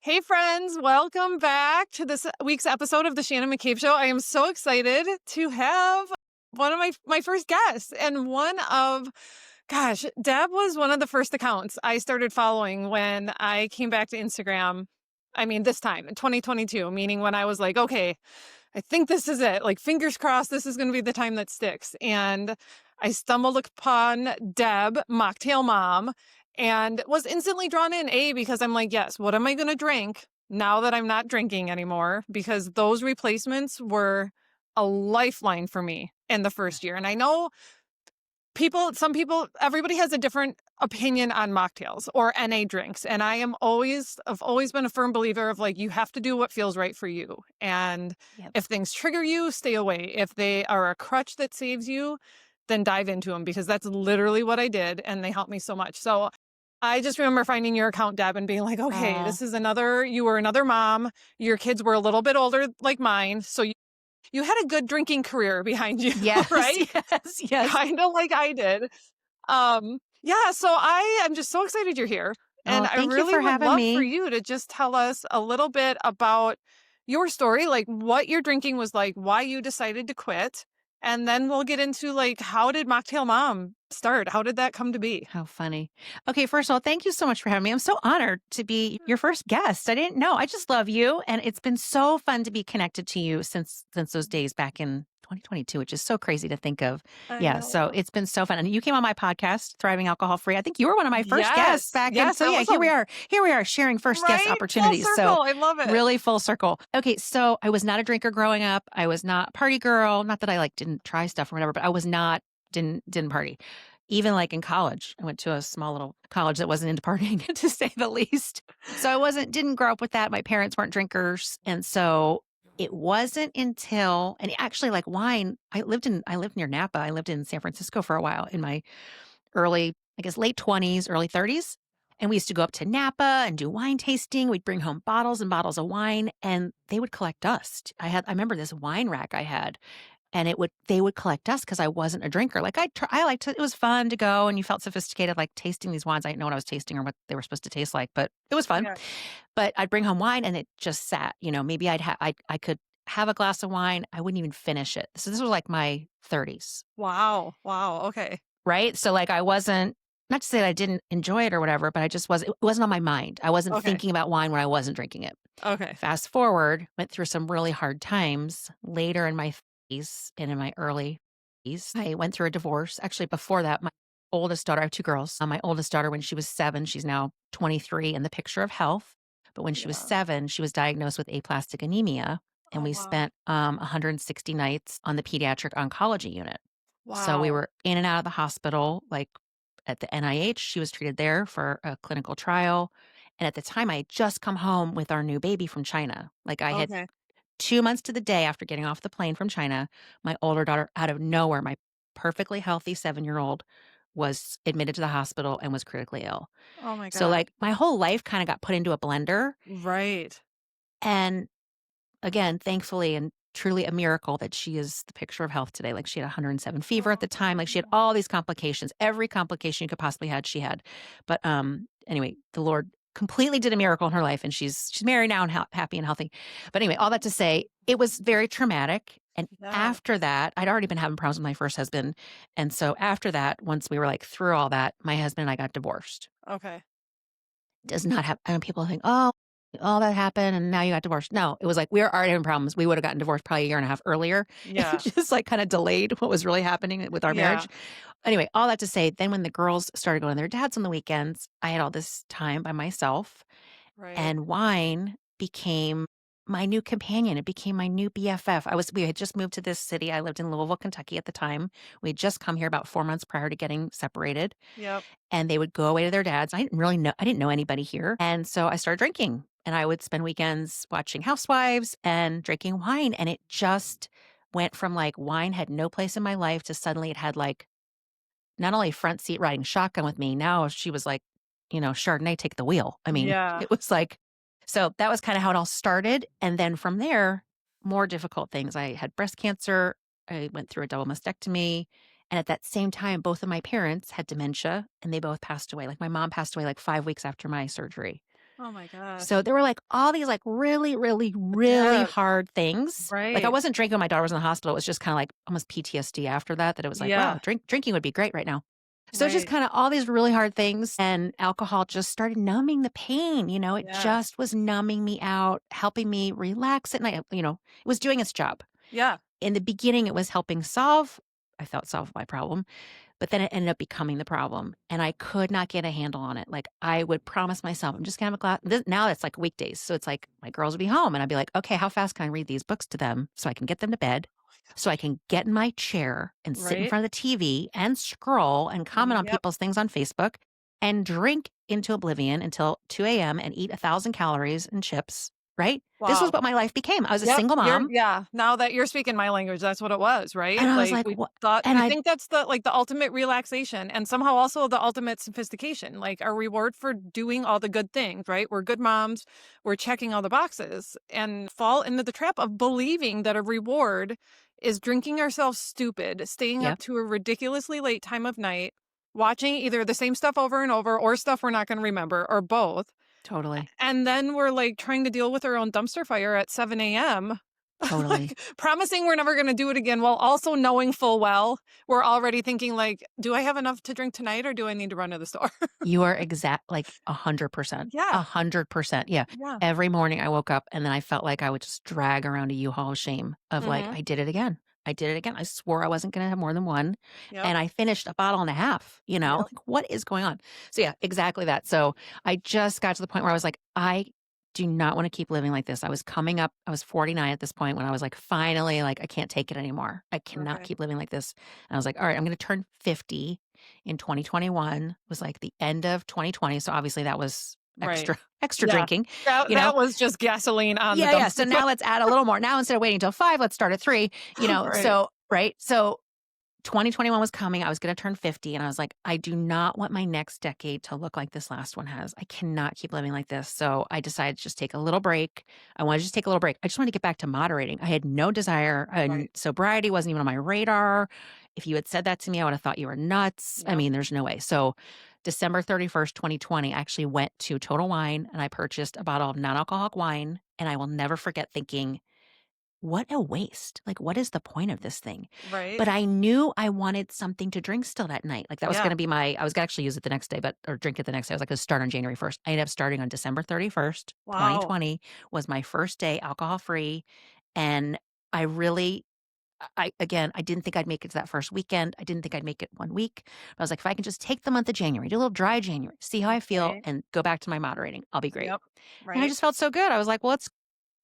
Hey, friends, welcome back to this week's episode of the Shannon McCabe Show. I am so excited to have one of my first guests and Deb was one of the first accounts I started following when I came back to Instagram. I mean, this time in 2022, meaning when I was like, okay, I think this is it. Like, fingers crossed, this is going to be the time that sticks. And I stumbled upon Deb, Mocktail Mom, and was instantly drawn in, because I'm like, yes, what am I going to drink now that I'm not drinking anymore? Because those replacements were a lifeline for me in the first year. And I know everybody has a different opinion on mocktails or NA drinks. And I've always been a firm believer of like, you have to do what feels right for you. And Yep. if things trigger you, stay away. If they are a crutch that saves you, then dive into them, because that's literally what I did. And they helped me so much. So I just remember finding your account, Deb, and being like, okay, you were another mom. Your kids were a little bit older like mine. So you had a good drinking career behind you, Yes, right? yes. Kind of like I did. Yeah, so I am just so excited you're here. And Oh, I thank you really for would having love for me. you to just tell us a little bit about your story, like what your drinking was like, why you decided to quit. And then we'll get into like, how did Mocktail Mom start? How did that come to be? How funny. Okay, first of all, thank you so much for having me. I'm so honored to be your first guest. I didn't know. I just love you, and it's been so fun to be connected to you since those days back in 2022, which is so crazy to think of. I Yeah, so know. it's been so fun. And you came on my podcast, Thriving Alcohol Free. I think you were one of my first guests Yes. back in. Yes, So that yeah, was a here we are sharing first guest right full opportunities. So circle. I love it. really full circle. Okay, so I was not a drinker growing up. I was not a party girl. Not that I like didn't try stuff or whatever, but I was not didn't party. Even like in college, I went to a small little college that wasn't into partying, to say the least. So didn't grow up with that. My parents weren't drinkers. And so it wasn't until, and actually like wine, I lived near Napa. I lived in San Francisco for a while in my early, I guess, late 20s, early 30s. And we used to go up to Napa and do wine tasting. We'd bring home bottles and bottles of wine, and they would collect dust. I remember this wine rack I had, and they would collect dust because I wasn't a drinker. Like I liked it. It was fun to go, and you felt sophisticated, like tasting these wines. I didn't know what I was tasting or what they were supposed to taste like, but it was fun. Yeah. But I'd bring home wine, and it just sat. Maybe I could have a glass of wine. I wouldn't even finish it. So this was like my 30s, Wow. Wow. Okay. right? So like I wasn't. Not to say that I didn't enjoy it or whatever, but it wasn't on my mind. I wasn't Okay. thinking about wine when I wasn't drinking it. Okay. Fast forward, went through some really hard times later in my 30s and in my early 30s. I went through a divorce. Actually, before that, my oldest daughter, I have two girls. My oldest daughter, when she was 7, she's now 23 in the picture of health. But when she was Yeah. 7, she was diagnosed with aplastic anemia. And Oh, we wow. spent 160 nights on the pediatric oncology unit. So we Wow. were in and out of the hospital, like at the NIH. She was treated there for a clinical trial. And at the time, I had just come home with our new baby from China. Like I had Okay. 2 months to the day after getting off the plane from China, my older daughter, out of nowhere, my perfectly healthy 7-year-old, was admitted to the hospital and was critically ill. Oh my So, God. like, my whole life kind of got put into a blender. Right. And again, thankfully and truly a miracle that she is the picture of health today. Like, she had 107 fever at the time. Like, she had all these complications. Every complication you could possibly had, she had. But anyway, the Lord completely did a miracle in her life, and she's married now and happy and healthy. But anyway, all that to say, it was very traumatic. And Yeah. after that, I'd already been having problems with my first husband. And so after that, once we were like through all that, my husband and I got divorced. Okay. Does not have, and people think, oh, all that happened and now you got divorced. No, it was like we were already having problems. We would have gotten divorced probably a year and a half earlier. Yeah. It just like kind of delayed what was really happening with our Yeah. marriage. Anyway, all that to say, then when the girls started going to their dads on the weekends, I had all this time by myself, Right. and wine became my new companion. It became my new BFF. We had just moved to this city. I lived in Louisville, Kentucky at the time. We had just come here about 4 months prior to getting separated, Yep. and they would go away to their dads. I didn't know anybody here. And so I started drinking, and I would spend weekends watching Housewives and drinking wine. And it just went from like wine had no place in my life to suddenly it had like not only front seat riding shotgun with me. Now she was like, Chardonnay, take the wheel. I mean, Yeah. it was like, so that was kind of how it all started. And then from there, more difficult things. I had breast cancer. I went through a double mastectomy. And at that same time, both of my parents had dementia and they both passed away. Like my mom passed away like 5 weeks after my surgery. Oh my So gosh. there were like all these like really, really, really Deb, hard things. Like I right. wasn't drinking when my daughter was in the hospital. It was just kind of like almost PTSD after that, that it was like, wow, Yeah, drinking would be great right now. So it's just right. kind of all these really hard things. And alcohol just started numbing the pain. It Yes. just was numbing me out, helping me relax at night. It was doing its job. Yeah. In the beginning, it was helping I thought solve my problem. But then it ended up becoming the problem, and I could not get a handle on it. Like, I would promise myself, "I'm just gonna have a glass." Now it's like weekdays, so it's like my girls would be home, and I'd be like, "Okay, how fast can I read these books to them so I can get them to bed, so I can get in my chair and sit in Right. front of the TV and scroll and comment on Yep. people's things on Facebook and drink into oblivion until 2 a.m. and eat 1,000 calories and chips," right? This was Wow. what my life became. I was a Yep, single mom, yeah, now that you're speaking my language, that's what it was, right? and I was Like, like, we "What?" thought And we I think that's the like, the ultimate relaxation and somehow also the ultimate sophistication, like, our reward for doing all the good things, right? We're good moms, we're checking all the boxes, and fall into the trap of believing that a reward is drinking ourselves stupid, staying up Yep, to a ridiculously late time of night, watching either the same stuff over and over or stuff we're not gonna remember, or both. totally, And then we're, like, trying to deal with our own dumpster fire at 7 AM, totally. like, promising we're never gonna do it again while also knowing full well we're already thinking, like, "Do I have enough to drink tonight, or do I need to run to the store?" You are like 100%. Yeah, 100%. Yeah. yeah. Every morning I woke up and then I felt like I would just drag around a U-Haul of shame of like, Mhm. I did it again. I did it again. I swore I wasn't going to have more than one. Yep, And I finished a bottle and a half, yep. like what is going on? So yeah, exactly that. So I just got to the point where I was like, I do not want to keep living like this. I was coming up, I was 49 at this point when I was like, finally, like, I can't take it anymore. I cannot Okay. keep living like this. And I was like, all right, I'm going to turn 50 in 2021, was like the end of 2020, so obviously that was Right. extra Yeah. drinking, That you know? that was just gasoline on the Yeah, so dumpster fire. now let's add a little more. Now instead of waiting till 5, let's start at 3, Right. so right? So 2021 was coming, I was gonna turn 50, and I was like, "I do not want my next decade to look like this last one has. I cannot keep living like this." So I decided to just take a little break. I wanted to just take a little break. I just wanted to get back to moderating. I had no desire, and Right. sobriety wasn't even on my radar. If you had said that to me, I would have thought you were nuts. I Yep. mean, there's no way. So December 31st, 2020, I actually went to Total Wine and I purchased a bottle of non-alcoholic wine, and I will never forget thinking, what a waste. Like, what is the point of this thing? Right. But I knew I wanted something to drink still that night. Like, that was Yeah. gonna be I was gonna actually use it the next day, or drink it the next day. I was like, "Gonna start on January 1st." I ended up starting on December 31st, Wow. 2020 was my first day alcohol-free, and I really again, I didn't think I'd make it to that first weekend. I didn't think I'd make it 1 week. But I was like, "If I can just take the month of January, do a little dry January, see how I feel, Okay. and go back to my moderating, I'll be great." Yep. And I Right. just felt so good. I was like, "Well, let's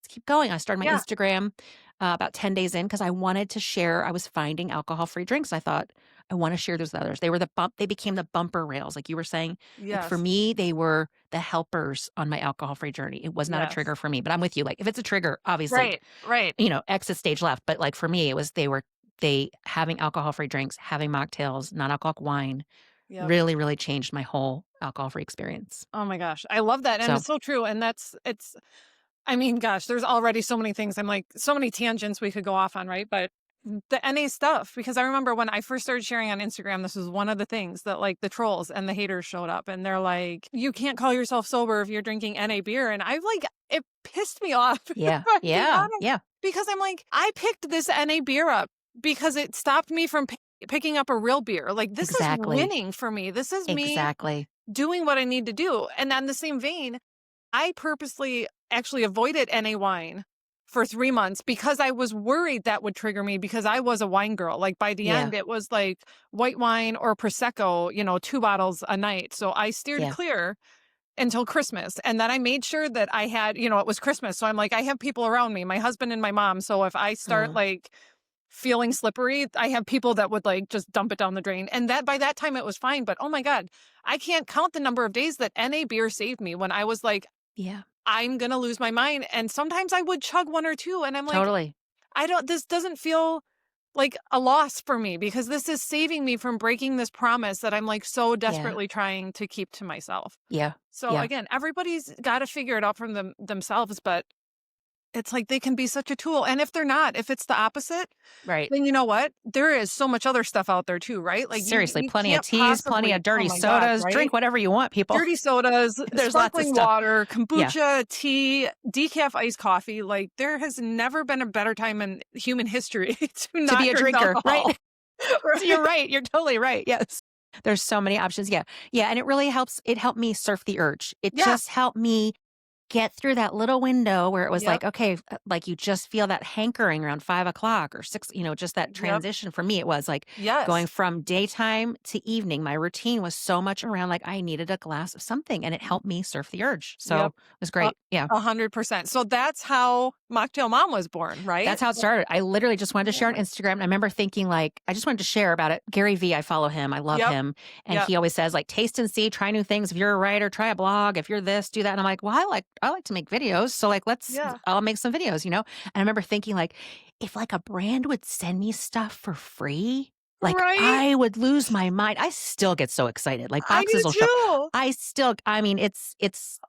keep going." I started my Yeah. Instagram about 10 days in because I wanted to share. I was finding alcohol-free drinks. I thought, I want to share those with others. They became the bumper rails, like you were saying. Like for Yes. me, they were the helpers on my alcohol-free journey. It was not a Yes. trigger for me, but I'm with you. Like if it's a trigger, obviously, Right. Right. exit stage left. But like for me, they having alcohol-free drinks, having mocktails, non-alcoholic wine Yep. really, really changed my whole alcohol-free experience. Oh my gosh. I love that, and So it's so true, and it's I mean, gosh, there's already so many things. I'm like, so many tangents we could go off on, right? But the NA stuff, because I remember when I first started sharing on Instagram, this was one of the things that like the trolls and the haters showed up and they're like, you can't call yourself sober if you're drinking NA beer. And I like, it pissed me off, if yeah, I'm being yeah, honest, yeah, because I'm like, I picked this NA beer up because it stopped me from picking up a real beer. Like, this is exactly, winning for me. This is me exactly. doing what I need to do. And on the same vein, I purposely actually avoided NA wine for 3 months because I was worried that would trigger me because I was a wine girl. Like, by the Yeah, end, it was like white wine or Prosecco, 2 bottles a night. So I steered yeah. clear until Christmas. And then I made sure that I had, it was Christmas. So I'm like, I have people around me, my husband and my mom. So if I start Uh, like feeling slippery, I have people that would like just dump it down the drain. And that by that time it was fine. But oh my God, I can't count the number of days that NA beer saved me when I was like, yeah, I'm gonna lose my mind. And sometimes I would chug 1 or 2 and I'm like, totally. this doesn't feel like a loss for me because this is saving me from breaking this promise that I'm like so Yeah, desperately trying to keep to myself. yeah, So yeah, again, everybody's got to figure it out from themselves, but it's like they can be such a tool. And if they're not, if it's the opposite, Right. then you know what? There is so much other stuff out there too, right? Like Seriously, you plenty of can't teas, plenty possibly, of oh dirty my God, sodas. Drink right? whatever you want, people. Dirty sodas, There's lots of sparkling stuff. water, Yeah. kombucha, tea, decaf iced coffee. Like there has never been a better time in human history to To not be a drink drinker, right? alcohol. You're Right? right. You're totally right. Yes. There's so many options. Yeah. Yeah. And it really helps. It helped me surf the urge. It Yeah. just helped me get through that little window where it was Yep. like, okay, like you just feel that hankering around 5 o'clock or six, just that Yep. transition. For me, it was like going Yes. from daytime to evening. My routine was so much around like I needed a glass of something and it helped me surf the urge. So Yep. it was great. Yeah. 100%. So that's how Mocktail Mom was born, right? That's how it started. I literally just wanted to share on Instagram. And I remember thinking like, I just wanted to share about it. Gary V, I follow him. I love Yep. him. And Yep. he always says like, taste and see, try new things. If you're a writer, try a blog. If you're this, do that. And I'm like, well, I like to make videos. So like, Yeah. I'll make some videos, And I remember thinking like, if like a brand would send me stuff for free, like Right? I would lose my mind. I still get so excited. Like I boxes do will show. too. I mean, it's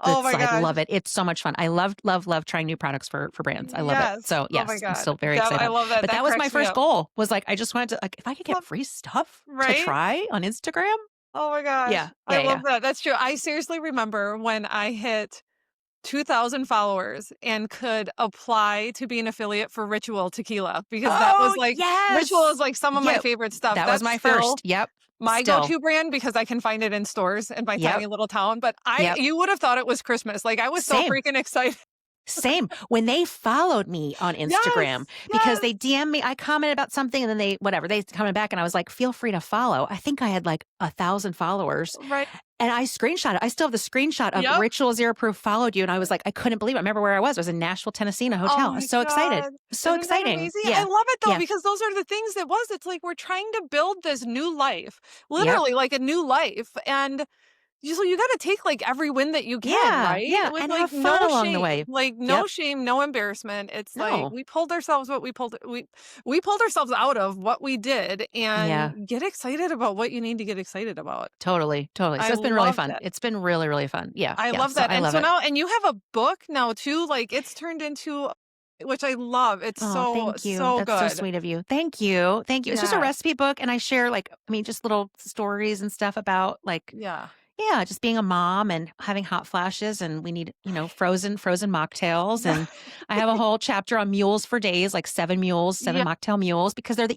Oh my I gosh. love it. It's so much fun. I love trying new products for brands. I love it. Yes. So Oh my yes, I'm God. still very Deb, excited. I love that. But That that was my cracks me first up. goal was like, I just wanted to like, if I could get Love- free stuff to Right? try on Instagram. Oh my gosh. Yeah. I Yeah. love that. That's true. I seriously remember when I hit 2,000 followers and could apply to be an affiliate for Ritual Tequila because that was Oh, like Ritual is yes. like some of my Yep. favorite stuff. That was That's my still first. Yep. my Still. go-to brand because I can find it in stores in my Yep. tiny little town. But Yep. you would have thought it was Christmas. Like I was so Same. freaking excited. Same. When they followed me on Instagram because they DM me, I commented about something and then they commented back and I was like, feel free to follow. I think I had like 1,000 followers Right. and I screenshot it. I still have the screenshot of Yep. Ritual Zero Proof followed you. And I was like, I couldn't believe it. I remember where I was. I was in Nashville, Tennessee in a hotel. Oh I my was so excited. God. So Isn't that exciting. amazing? Yeah. I love it though, Yeah. because those are the things it was. It's like we're trying to build this new life, Yep. literally like a new life. And so you got to take like every win that you can, Yeah. right? Yeah. With And like have fun no along shame, the way. like no Yep. shame, no embarrassment. It's like No. we pulled ourselves we pulled ourselves out of what we did and Yeah. get excited about what you need to get excited about. Totally. Totally. So I it's been really love fun. that. It's been really, really fun. Yeah. I Yeah. love So that. I And love so it. now, and you have a book now too, like it's turned into, which I love. It's Oh, so, thank you. so That's so good. sweet of you. Thank you. Thank you. It's just a Yes. recipe book and I share just little stories and stuff about Yeah. just being a mom and having hot flashes and we need, frozen mocktails and I have a whole chapter on mules for days, like 7 Yeah. mocktail mules because they're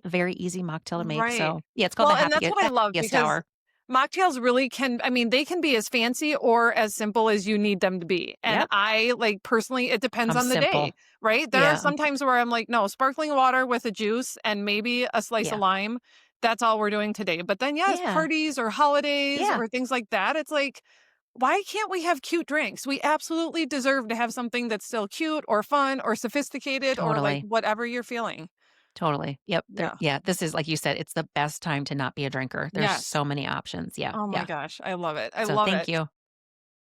very easy mocktail to make. Right. So, yeah, it's called Well, the and that's what I love happiest because hour. mocktails really can, I mean, they can be as fancy or as simple as you need them to be. And Yep. I like personally, it depends I'm on the simple. day, right? There Yeah, are some times where I'm like, no, sparkling water with a juice and maybe a slice Yeah. of lime. That's all we're doing today. But then, yes, Yeah. parties or holidays Yeah. or things like that. It's like, why can't we have cute drinks? We absolutely deserve to have something that's still cute or fun or sophisticated or like Totally. whatever you're feeling. Totally. Yep. Yeah. This is, like you said, it's the best time to not be a drinker. There's Yes. so many options. Yeah. Oh my Yeah. gosh. I love it. I So love thank it. you.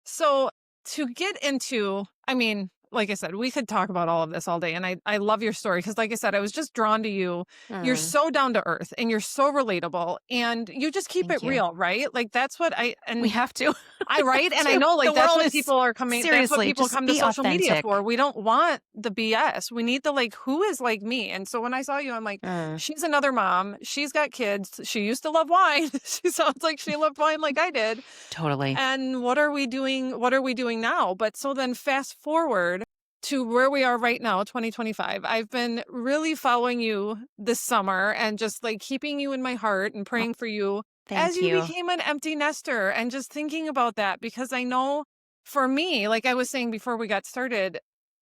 So to get into, I mean, like I said, we could talk about all of this all day. And I love your story because, like I said, I was just drawn to you. You're Mm, so down to earth and you're so relatable and you just keep Thank it you. real, right? Like that's what We have to. I right. And I to. know like The that's world what is people are coming. That's what seriously, people just come to be social media authentic. for. We don't want the BS. We need the like, who is like me? And so when I saw you, I'm like, Mm, she's another mom. She's got kids. She used to love wine. She sounds like she loved wine like I did. Totally. And what are we doing? What are we doing now? But so then fast forward to where we are right now, 2025. I've been really following you this summer and just like keeping you in my heart and Oh, praying for you thank as you you. became an empty nester and just thinking about that because I know for me, like I was saying before we got started,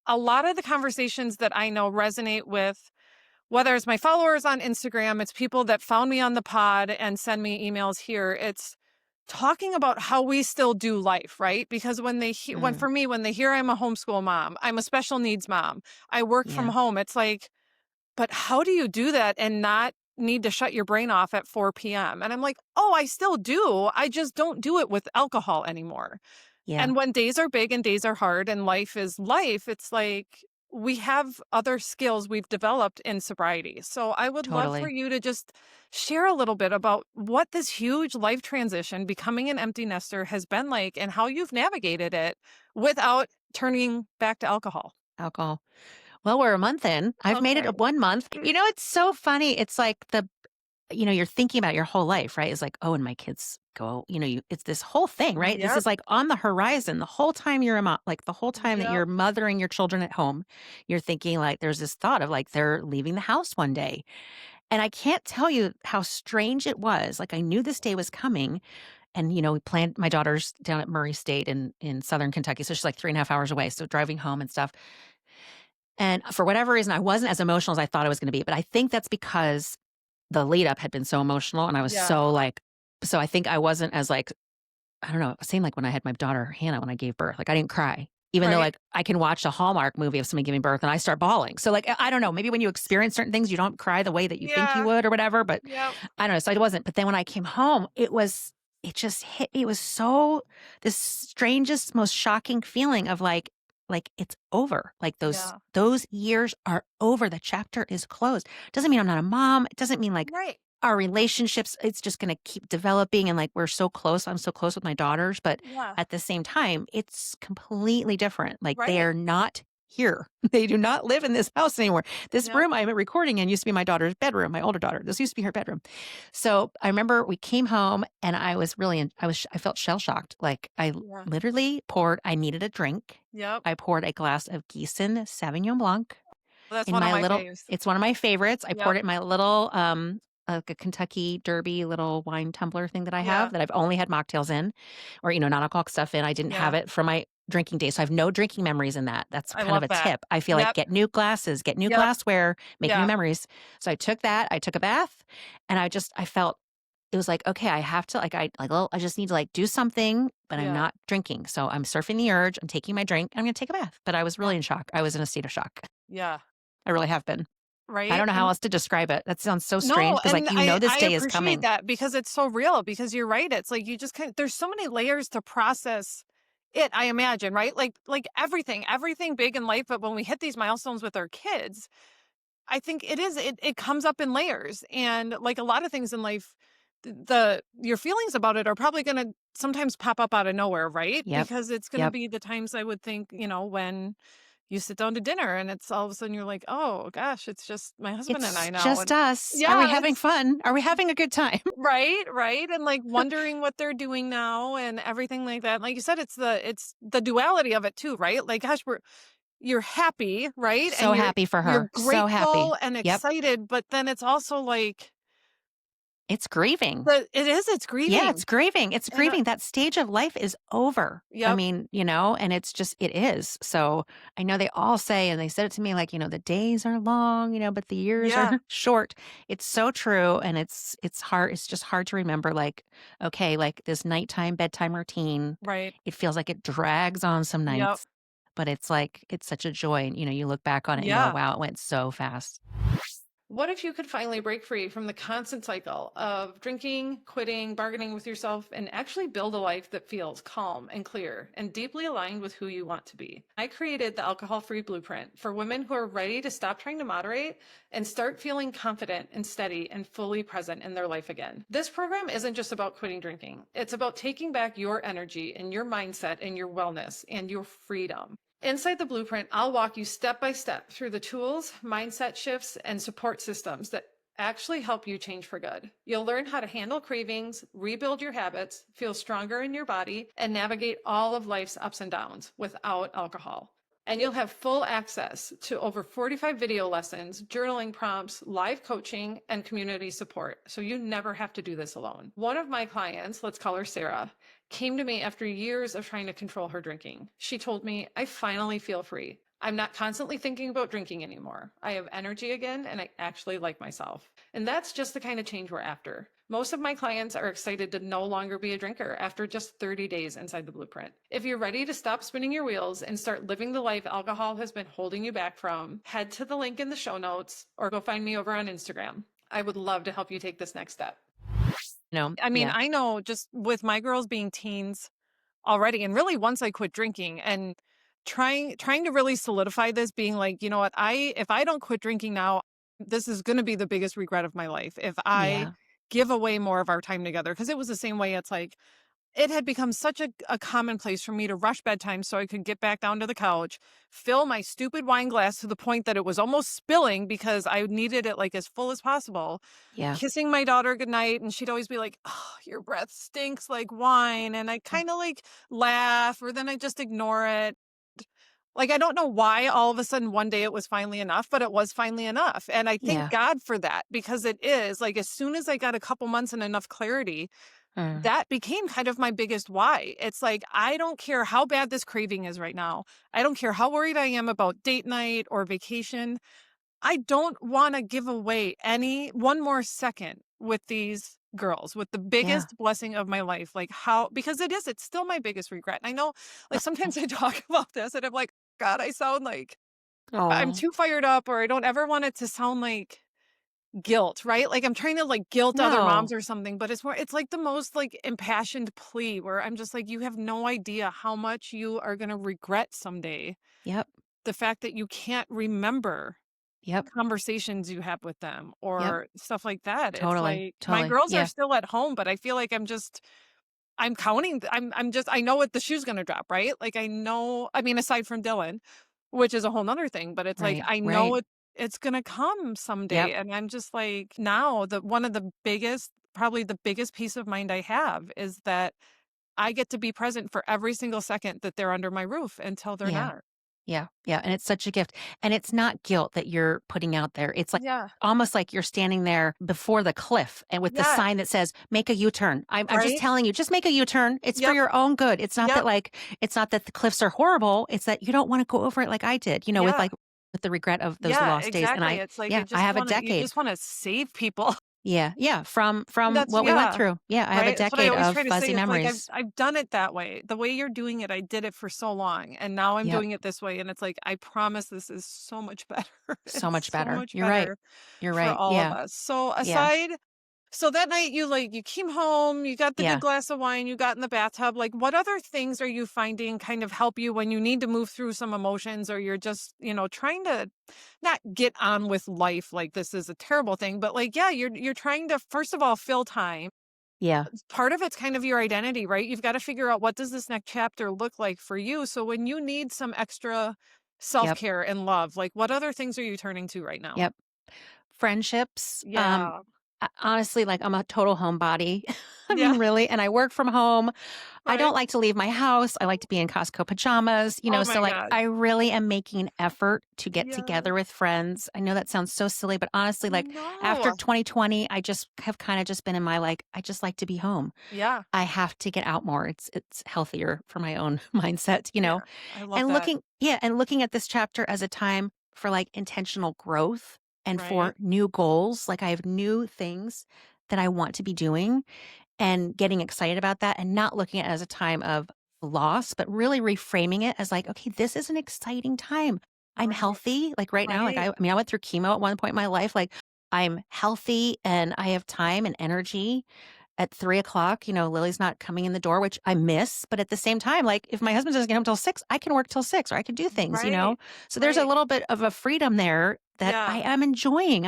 a lot of the conversations that I know resonate with whether it's my followers on Instagram, it's people that found me on the pod and send me emails here. It's talking about how we still do life, right? Because when Mm, for me, when they hear I'm a homeschool mom, I'm a special needs mom, I work from yeah. home, it's like, but how do you do that and not need to shut your brain off at 4 p.m.? And I'm like, oh, I still do. I just don't do it with alcohol anymore. Yeah. And when days are big and days are hard and life is life, it's like we have other skills we've developed in sobriety. So I would love for Totally. you to just share a little bit about what this huge life transition, becoming an empty nester, has been like and how you've navigated it without turning back to alcohol. alcohol. Well, we're a month in. I've made Okay. it 1 month. It's so funny. It's like you're thinking about your whole life, right? It's like, oh, and my kids go, it's this whole thing, right? This Yep. is like on the horizon the whole time you're a mom, like the whole time that Yep. you're mothering your children at home, you're thinking like there's this thought of like they're leaving the house one day. And I can't tell you how strange it was. Like I knew this day was coming. And, we planned my daughter's down at Murray State in Southern Kentucky. So she's like 3.5 hours away. So driving home and stuff. And for whatever reason, I wasn't as emotional as I thought I was going to be. But I think that's because the lead up had been so emotional and I was Yeah. so like, so I think I wasn't as like, I don't know, same like when I had my daughter Hannah when I gave birth. Like I didn't cry. Even though Right. like I can watch a Hallmark movie of somebody giving birth and I start bawling. So like I don't know, maybe when you experience certain things, you don't cry the way that you think you Yeah. would or whatever. But Yep. I don't know. So I wasn't. But then when I came home, it just hit. It was so this strangest, most shocking feeling of like it's over. Like Yeah. those years are over. The chapter is closed. Doesn't mean I'm not a mom. It doesn't mean like Right. our relationships, it's just going to keep developing and like we're so close. I'm so close with my daughters, but Yeah. at the same time, it's completely different. Like they Right. are not here. They do not live in this house anymore. This Yep. room I'm recording in used to be my daughter's bedroom, my older daughter. This used to be her bedroom. So I remember we came home and I was really, I felt shell shocked. Like I Yeah. literally I needed a drink. Yep. I poured a glass of Gießen Sauvignon Blanc That's in one of my my little, faves. it's one of my favorites. I poured Yep. it in my little, like a Kentucky Derby little wine tumbler thing that I Yeah. have that I've only had mocktails in or, non-alcoholic stuff in. I didn't have Yeah. it for my drinking days. So I have no drinking memories in that. That's I kind of love a that. tip. I feel like Yep. get new glasses, get new Yep. glassware, make new Yeah. memories. So I took that, I took a bath and I felt it was like, okay, I have to well, I just need to like do something, but I'm Yeah. not drinking. So I'm surfing the urge. I'm taking my drink. I'm going to take a bath. But I was Yeah. really in shock. I was in a state of shock. Yeah. I really have been. I Right. don't know how And else to describe it. That sounds so strange no, because, and like, this I day is appreciate coming. that because it's so real because you're right. It's like you just there's so many layers to process it, I imagine, right? Like everything big in life, but when we hit these milestones with our kids, I think it comes up in layers. And like a lot of things in life, your feelings about it are probably going to sometimes pop up out of nowhere, right? Yep. Because it's going to Yep. be the times I would think, when you sit down to dinner and it's all of a sudden you're like, "Oh gosh, it's just my husband and It's I now." just And us. Are we yeah, having it's fun? Are we having a good time? right, right. And like wondering what they're doing now and everything like that. Like you said, it's the duality of it too, right? Like gosh, you're happy, right? So And you're happy for you're her. So happy. grateful and Yep. excited, but then it's also like It's grieving. it's Yeah, it's grieving. grieving. It's And grieving. That stage of life is over. I yep. mean, and it is. So I know they all say, and they said it to me like, the days are long, but the years are Yeah, short. It's so true. And it's hard. It's just hard to remember, like, okay, like this nighttime bedtime routine, right. it feels like it drags on some Yep. nights, but it's like, it's such a joy. And, you look back on it and you go, Yeah. wow, it went so fast. What if you could finally break free from the constant cycle of drinking, quitting, bargaining with yourself, and actually build a life that feels calm and clear and deeply aligned with who you want to be? I created the Alcohol Free Blueprint for women who are ready to stop trying to moderate and start feeling confident and steady and fully present in their life again. This program isn't just about quitting drinking, it's about taking back your energy and your mindset and your wellness and your freedom. Inside the blueprint, I'll walk you step by step through the tools, mindset shifts, and support systems that actually help you change for good. You'll learn how to handle cravings, rebuild your habits, feel stronger in your body, and navigate all of life's ups and downs without alcohol. And you'll have full access to over 45 video lessons, journaling prompts, live coaching, and community support. So you never have to do this alone. One of my clients, let's call her Sarah, came to me after years of trying to control her drinking. She told me, I finally feel free. I'm not constantly thinking about drinking anymore. I have energy again and I actually like myself. And that's just the kind of change we're after. Most of my clients are excited to no longer be a drinker after just 30 days inside the blueprint. If you're ready to stop spinning your wheels and start living the life alcohol has been holding you back from, head to the link in the show notes or go find me over on Instagram. I would love to help you take this next step. No, I mean, yeah, I know just with my girls being teens already, and really once I quit drinking and trying to really solidify this, being like, you know what, if I don't quit drinking now, this is going to be the biggest regret of my life if I yeah, give away more of our time together. Because it was the same way. It's like it had become such a commonplace for me to rush bedtime so I could get back down to the couch, fill my stupid wine glass to the point that it was almost spilling because I needed it like as full as possible. Yeah. Kissing my daughter goodnight, and she'd always be like, "Oh, your breath stinks like wine." And I Mm. kind of like laugh or then I just ignore it. Like, I don't know why all of a sudden one day it was finally enough, but it was finally enough. And I thank Yeah. God for that because it is like as soon as I got a couple months and enough clarity, Mm. that became kind of my biggest why. It's like, I don't care how bad this craving is right now. I don't care how worried I am about date night or vacation. I don't want to give away any one more second with these girls, with the Yeah. biggest blessing of my life. Like, how, because it's still my biggest regret. And I know, like, sometimes I talk about this and I'm like, God, I sound like I'm Oh, too fired up, or I don't ever want it to sound like guilt, right? Like I'm trying to like guilt other moms no. or something, but it's like the most like impassioned plea where I'm just like, you have no idea how much you are going to regret someday. Yep. The fact that you can't remember Yep. conversations you have with them Yep. or stuff like that. It's Totally. like my Totally. girls are Yeah. still at home, but I feel like I'm counting I'm just I know what the shoe's going to drop, right? Like I know, I mean aside from Dylan, which is a whole nother thing, but it's like Right. I know Right. it's going to come someday, Yep. and I'm just like now the one of the biggest, probably the biggest peace of mind I have is that I get to be present for every single second that they're under my roof until they're Yeah. not. Yeah. Yeah. And it's such a gift. And it's not guilt that you're putting out there. It's like Yeah. almost like you're standing there before the cliff and with the Yeah. sign that says, make a U-turn. I'm just Right? telling you, just make a U-turn. It's for Yep. your own good. Yep. It's not that the cliffs are horrible. It's that you don't want to go over it like I did, Yeah. with the regret of those Yeah, lost days. And exactly. It's like I have a you decade. just want to save people. Yeah. Yeah. From That's what we went yeah. through. Yeah. I have a Right? That's what I decade always of try to say. fuzzy It's like memories. I've done it that way. The way you're doing it, I did it for so long, and now I'm Yep. doing it this way, and it's like, I promise this is so much better. So It's much so better. much You're right. better You're for right. all of Yeah. us. So Yeah. aside so that night you came home, you got the good Yeah. glass of wine, you got in the bathtub. Like what other things are you finding kind of help you when you need to move through some emotions, or you're just, trying to not get on with life like this is a terrible thing, but like yeah, you're trying to first of all fill time. Yeah. Part of it's kind of your identity, right? You've got to figure out what does this next chapter look like for you. So when you need some extra Yep. self-care and love, like what other things are you turning to right now? Yep. Friendships, Yeah. honestly, like, I'm a total homebody. I Yeah. mean, really, and I work from home. I don't Right. like to leave my house. I like to be in Costco pajamas, Oh so, my like, God. I really am making an effort to get Yeah. together with friends. I know that sounds so silly, but honestly, like, after No. 2020, I just have kinda just been in my, like, I just like to be home. Yeah. I have to get out more. It's healthier for my own mindset, Yeah. I love And that. looking at this chapter as a time for, like, intentional growth and Right. for new goals, like, I have new things that I want to be doing and getting excited about that and not looking at it as a time of loss, but really reframing it as like, "Okay, this is an exciting time. I'm Right. healthy." Like, right now, like, Right. I went through chemo at one point in my life, like, I'm healthy and I have time and energy at 3 o'clock, Lily's not coming in the door, which I miss. But at the same time, like if my husband doesn't get home till 6, I can work till 6 or I can do things. Right. So there's a Right. little bit of a freedom there that I Yeah. am enjoying.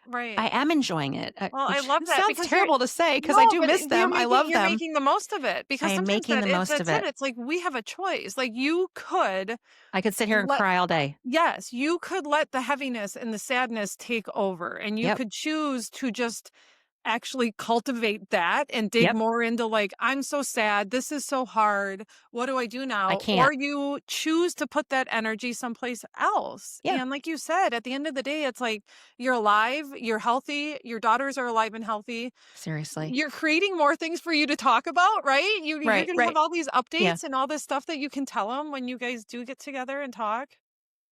Right. I am enjoying it, Well, I which love that sounds because you're terrible to say because I no, do but miss them. I love you're them. making the most of it I because am sometimes making the most of that's it. it. It's like we have a choice. Like you could I could sit here and let cry all day. yes, you could let the heaviness and the sadness take over, and you Yep. could choose to just actually cultivate that and dig Yep. more into like, I'm so sad. This is so hard. What do I do I now? Or can't. you choose to put that energy someplace else. Yeah. And like you said, at the end of the day, it's like you're alive, you're healthy, your daughters are alive and healthy. Seriously. You're creating more things for you to talk about, right? You're Right. going to have Right. all these Yeah. updates and all this stuff that you can tell them when you guys do get together and talk.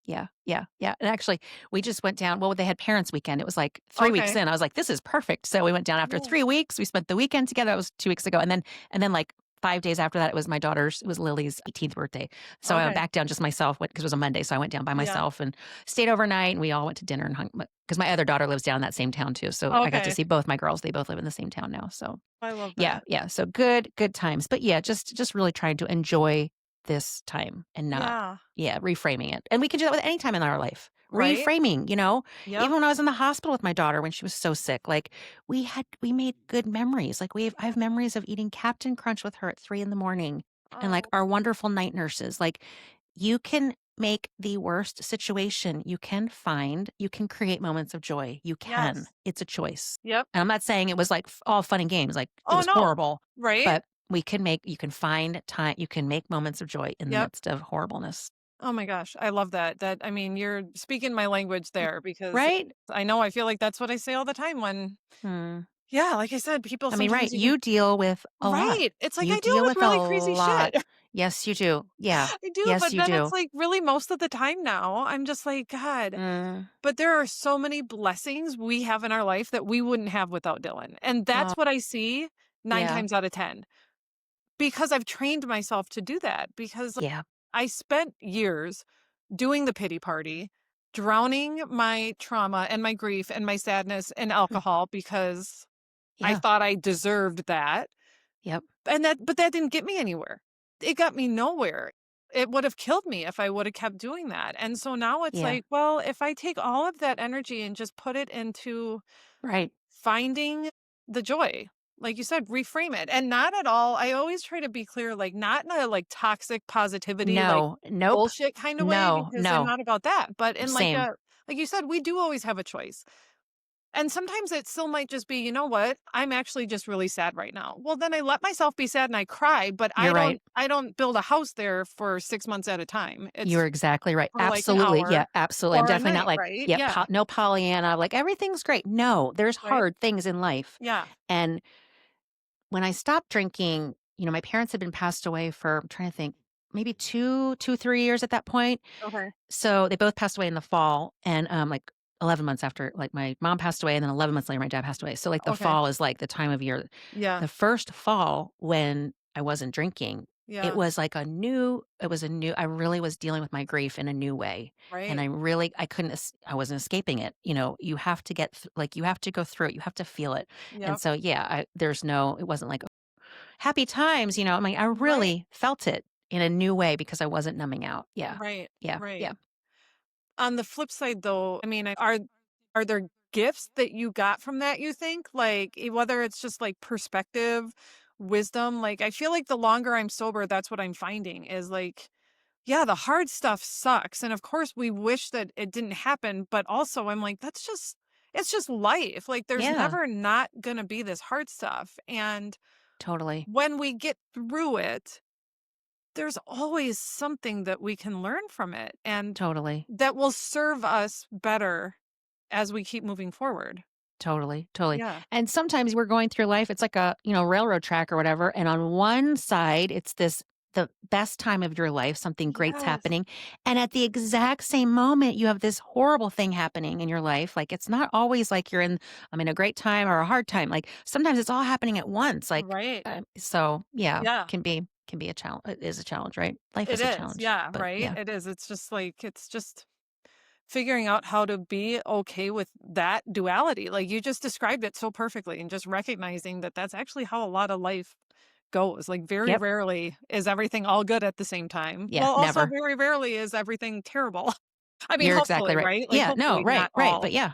Yeah, yeah, yeah, and actually, we just went down they had parents' weekend, it was, like, 3 weeks Okay. in, I was like, "This is perfect," so we went down after Yeah. 3 weeks, we spent the weekend together, that was 2 weeks ago, and then, like, 5 days after that, it was Lily's 18th birthday, so I went Okay. back down just myself, because it was a Monday, so I went down by Yeah. myself and stayed overnight, and we all went to dinner and hung because my other daughter lives down in that same town too, so I got to Okay. see both my girls, they both live in the same town now, so I love yeah, that. yeah, so good times, but yeah, just really trying to enjoy this time and not, Yeah. yeah, reframing it. And we can do that with any time in our life. Right? Reframing, Yep. even when I was in the hospital with my daughter when she was so sick, like we made good memories. Like I have memories of eating Captain Crunch with her at 3 in the morning and like Oh, our wonderful night nurses. Like you can make the worst situation you can create moments of joy. You can. yes. It's a choice. Yep. And I'm not saying it was like all fun and games, like it Oh, was no. horrible, Right? but you can find time, you can make moments of joy in the Yep. midst of horribleness. Oh my gosh, I love that. I mean, you're speaking my language there because Right? I feel like that's what I say all the time when, Hmm. yeah, like I said, people I mean, right. sometimes you can, You deal with a lot. right. It's like You I deal deal with with a really crazy lot. shit. Yes, you do. Yeah. I do, Yes, but you then it's do. like really most of the time now, I'm just like, God, Mm. but there are so many blessings we have in our life that we wouldn't have without Dylan. And Oh, that's what I see nine yeah. times out of 10 because I've trained myself to do that because Yeah. I spent years doing the pity party, drowning my trauma and my grief and my sadness in Mm. alcohol because I Yeah. thought I deserved that. Yep. But that didn't get me anywhere. It got me nowhere. It would have killed me if I would have kept doing that. And so now it's Yeah. like, well, if I take all of that energy and just put it into Right. finding the joy, like you said, reframe it. And not at all. I always try to be clear, like not in a like toxic positivity, like No. Nope. bullshit kind of way, No. because I'm No. not about that. But in Same. like you said, we do always have a choice. And sometimes it still might just be, you know what? I'm actually just really sad right now. Well, then I let myself be sad and I cry, but You're right. I don't build a house there for 6 months at a time. You're It's exactly right. for like an Absolutely. hour Yeah, absolutely. I'm or a definitely not night, like, right? yeah, Yeah. no Pollyanna, like everything's great. No, there's Right? hard things in life. Yeah. And when I stopped drinking, my parents had been passed away for, I'm trying to think, maybe 3 years at that point. Okay. So they both passed away in the fall and like 11 months after, like my mom passed away and then 11 months later my dad passed away. So like the Okay. fall is like the time of year. Yeah. The first fall when I wasn't drinking, Yeah. it was a new, I really was dealing with my grief in a new way. And Right. I couldn't, I wasn't escaping it. You have to you have to go through it. You have to feel it. And Yep. so, yeah, it wasn't like happy times, I mean, I Right. really felt it in a new way because I wasn't numbing out. Yeah. Right. Yeah. Right. Yeah. On the flip side though, I mean, are there gifts that you got from that, you think? Like, whether it's just, like, perspective, wisdom, like, I feel like the longer I'm sober, that's what I'm finding is, like, yeah, the hard stuff sucks, and of course, we wish that it didn't happen, but also I'm like, it's just life, like, there's Yeah. never not gonna be this hard stuff, and Totally. when we get through it, there's always something that we can learn from it, and Totally. that will serve us better as we keep moving forward. Totally, totally. Yeah. And sometimes we're going through life, it's like a, railroad track or whatever. And on one side, it's the best time of your life, something great's Yes. happening. And at the exact same moment, you have this horrible thing happening in your life. Like it's not always like I'm in a great time or a hard time. Like sometimes it's all happening at once. Like, Right. so yeah, Yeah. can be a challenge. It is a challenge, right? Life It is a is. challenge, Yeah, but right? yeah. It is. It's just figuring out how to be okay with that duality. Like you just described it so perfectly and just recognizing that that's actually how a lot of life goes. Like very Yep. rarely is everything all good at the same time. Yeah. Well, also Never. very rarely is everything terrible. I mean, You're exactly hopefully, right. right? Like Yeah, no, hopefully right, not right. But yeah.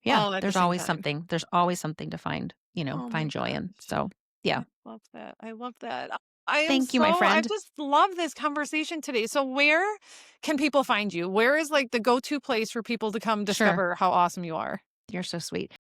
all at the There's same always time. something. There's always something to find, Oh my find joy gosh. in. So yeah. I love that. I love that. Thank you, my I friend. just love this conversation today. So where can people find you? Where is like the go-to place for people to come Sure. discover how awesome you are? You're so sweet.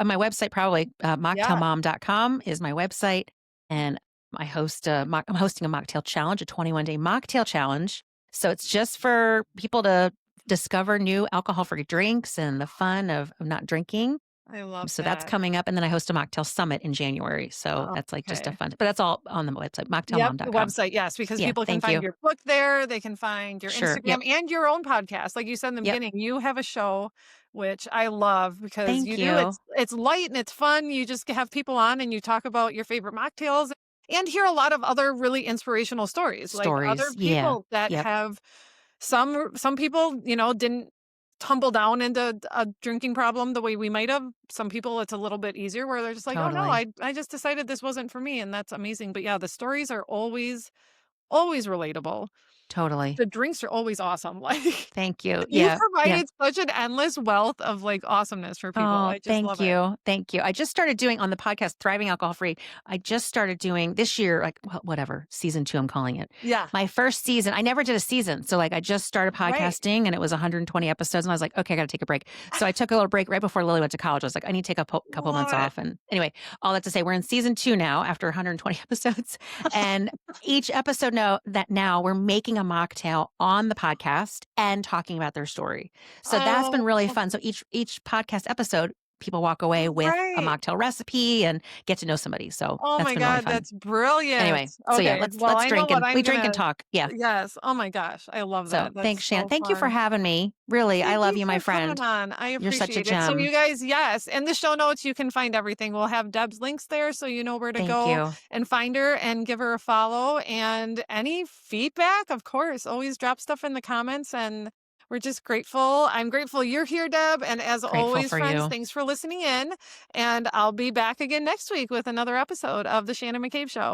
My website, probably Yeah, mocktailmom.com is my website. And I'm hosting a mocktail challenge, a 21-day mocktail challenge. So it's just for people to discover new alcohol-free drinks and the fun of not drinking. I love So that's that. coming up. And then I host a mocktail summit in January. So that's like just a Okay. fun, but that's all on the website, Yep, the mocktailmom.com. website, yes, because Yeah. people can Thank find you. your book there, they can find your Sure. Yep. Instagram and your own podcast. Like you said in the Yep. beginning, you have a show, which I love because Thank you do you. it's light and it's fun. You just have people on and you talk about your favorite mocktails and hear a lot of other really inspirational stories, like other Stories. Yeah. people that Yep. have some people, didn't tumble down into a drinking problem the way we might have. Some people it's a little bit easier where they're just like, "Oh no, Totally. I just decided this wasn't for me." And that's amazing. But yeah, the stories are always relatable. Totally. the drinks are always awesome. Like, Thank you. you Yeah. Yeah. provided such an endless wealth of, like, awesomeness for people. Oh, I just thank love it. you. Thank you. I just started doing on the podcast Thriving Alcohol Free. I just started doing this year, like whatever, season 2, I'm calling it. Yeah. My first season, I never did a season. So like I just started Right. podcasting and it was 120 episodes. And I was like, okay, I got to take a break. So I took a little break right before Lily went to college. I was like, I need to take a couple months Love it. off. And anyway, all that to say, we're in season 2 now after 120 episodes. And each episode now we're making a mocktail on the podcast and talking about their story. So that's been really Oh, fun. So each podcast episode, people walk away with a right. mocktail recipe and get to know somebody. So Oh that's my been really God, fun. that's brilliant. Anyway, so yeah, Okay, let's well, let's I know drink what and we I'm drink and gonna talk. Yeah. yes. Oh my gosh, I love So that. That's thanks, Shan. so Thank you for fun. having me. Really, I Thank love you you, my for coming friend. on. I You're such a appreciate it. So gem. you guys, yes, in the show notes, you can find everything. We'll have Deb's links there so you know where to Thank go you. and find her and give her a follow. And any feedback, of course, always drop stuff in the comments. And we're just grateful. I'm grateful you're here, Deb. And as Grateful always, for friends, you. thanks for listening in. And I'll be back again next week with another episode of The Shannon McCabe Show.